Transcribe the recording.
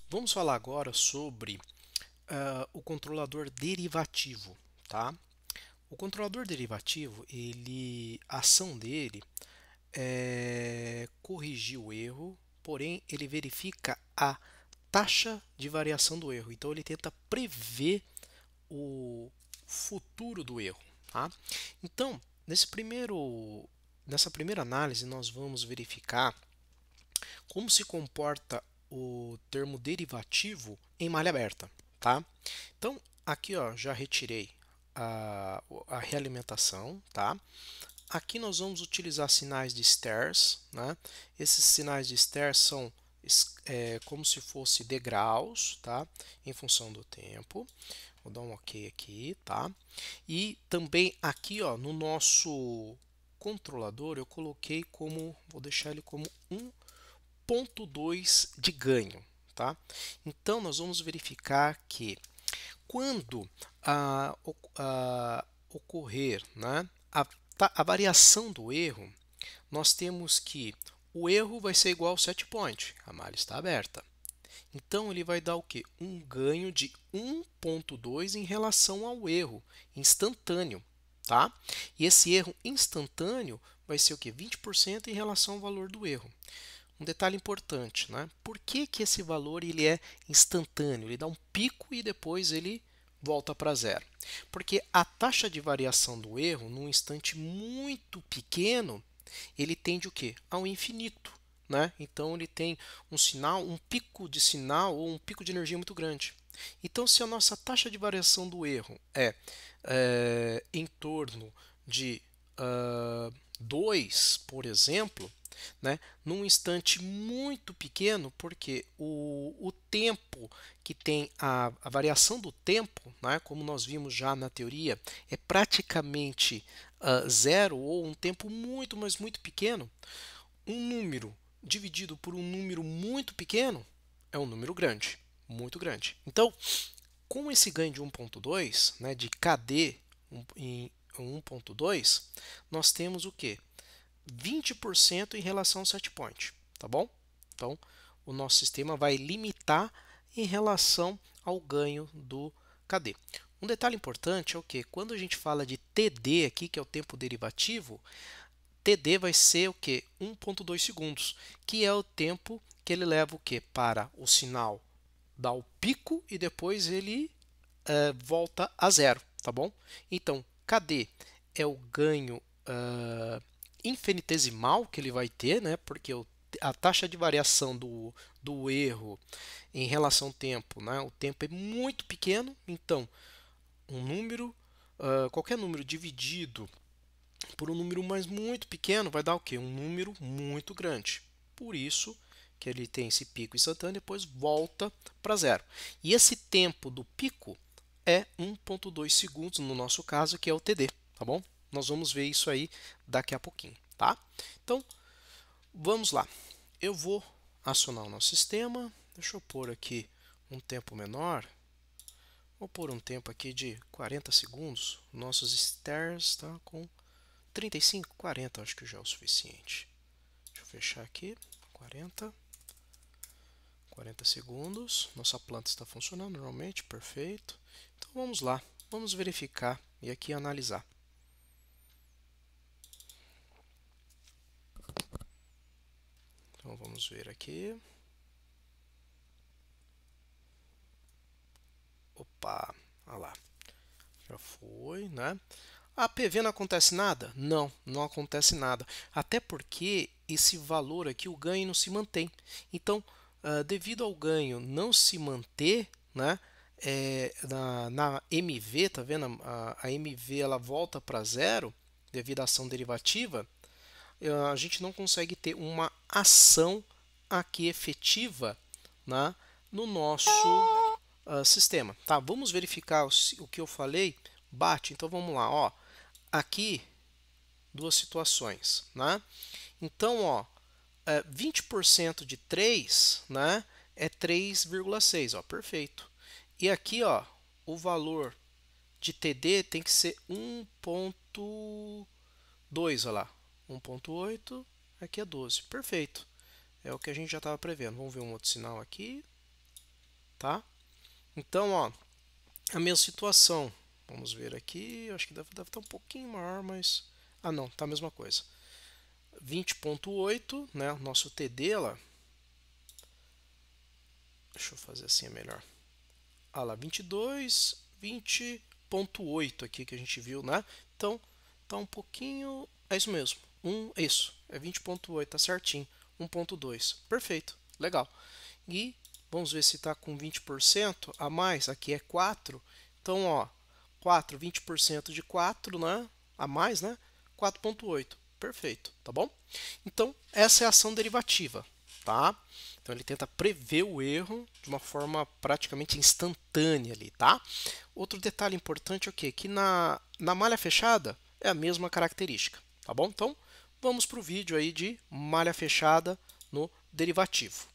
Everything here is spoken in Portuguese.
Vamos falar agora sobre o controlador derivativo, tá? O controlador derivativo, a ação dele é corrigir o erro, porém ele verifica a taxa de variação do erro. Então ele tenta prever o futuro do erro, tá? Então, nessa primeira análise, nós vamos verificar como se comporta o termo derivativo em malha aberta, tá? Então, aqui ó, já retirei a realimentação, tá? Aqui nós vamos utilizar sinais de stairs, né? Esses sinais de stairs são como se fosse degraus, tá? Em função do tempo. Vou dar um OK aqui, tá? E também aqui, ó, no nosso controlador, eu coloquei vou deixar ele como 1.2 de ganho, tá? Então, nós vamos verificar que quando ocorrer, né, a variação do erro, nós temos que o erro vai ser igual ao set point, a malha está aberta. Então, ele vai dar o quê? Um ganho de 1.2 em relação ao erro instantâneo, tá? E esse erro instantâneo vai ser o quê? 20% em relação ao valor do erro. Um detalhe importante, né? Por que esse valor ele é instantâneo? Ele dá um pico e depois ele volta para zero. Porque a taxa de variação do erro, num instante muito pequeno, ele tende o quê? Ao infinito. Né? Então ele tem um pico de sinal ou um pico de energia muito grande. Então, se a nossa taxa de variação do erro é em torno de 2, por exemplo, né, num instante muito pequeno, porque o tempo que tem a variação do tempo, né, como nós vimos já na teoria, é praticamente zero ou um tempo muito, mas muito pequeno. Um número dividido por um número muito pequeno é um número grande, muito grande. Então, com esse ganho de 1.2, né, de KD em 1.2, nós temos o que? 20% em relação ao set point, tá bom? Então, o nosso sistema vai limitar em relação ao ganho do KD. Um detalhe importante é o que? Quando a gente fala de TD aqui, que é o tempo derivativo, TD vai ser o que? 1.2 segundos, que é o tempo que ele leva o que? Para o sinal dar o pico e depois ele volta a zero, tá bom? Então, KD é o ganho infinitesimal que ele vai ter, né? Porque a taxa de variação do erro em relação ao tempo, né? O tempo é muito pequeno, então qualquer número dividido por um número mais muito pequeno vai dar o quê? Um número muito grande. Por isso que ele tem esse pico instantâneo e depois volta para zero. E esse tempo do pico é 1.2 segundos no nosso caso, que é o TD, tá bom? Nós vamos ver isso aí daqui a pouquinho, tá? Então, vamos lá. Eu vou acionar o nosso sistema. Deixa eu pôr aqui um tempo menor. Vou pôr um tempo aqui de 40 segundos. Nossos stairs está com 35, 40, acho que já é o suficiente. Deixa eu fechar aqui. 40 segundos. Nossa planta está funcionando normalmente, perfeito. Então vamos lá, vamos verificar e aqui analisar. Então vamos ver aqui. Opa, olha lá. Já foi, né? A PV não acontece nada? Não, não acontece nada. Até porque esse valor aqui, o ganho não se mantém. Então, devido ao ganho não se manter, né? Na MV, tá vendo? A MV ela volta para zero devido à ação derivativa. A gente não consegue ter uma ação aqui efetiva, né, no nosso sistema. Tá, vamos verificar o que eu falei. Bate, então vamos lá. Ó, aqui duas situações, né? Então, ó, 20% de 3, né, é 3,6, ó, perfeito. E aqui, ó, o valor de TD tem que ser 1.2, olha lá. 1.8, aqui é 12, perfeito. É o que a gente já estava prevendo. Vamos ver um outro sinal aqui. tá? Então, ó, a mesma situação. Vamos ver aqui, acho que deve estar um pouquinho maior, mas... Ah, não, tá a mesma coisa. 20.8, né, o nosso TD lá. Deixa eu fazer assim, é melhor. Ah lá, 22, 20.8 aqui que a gente viu, né? Então, tá um pouquinho... É isso mesmo, isso, é 20.8, tá certinho. 1.2, perfeito, legal. E vamos ver se está com 20% a mais, aqui é 4. Então, ó, 4, 20% de 4, né? A mais, né? 4.8. Perfeito, tá bom? Então, essa é a ação derivativa, tá? Então, ele tenta prever o erro de uma forma praticamente instantânea ali, tá? Outro detalhe importante é o quê? Que na malha fechada é a mesma característica, tá bom? Então, vamos para o vídeo aí de malha fechada no derivativo.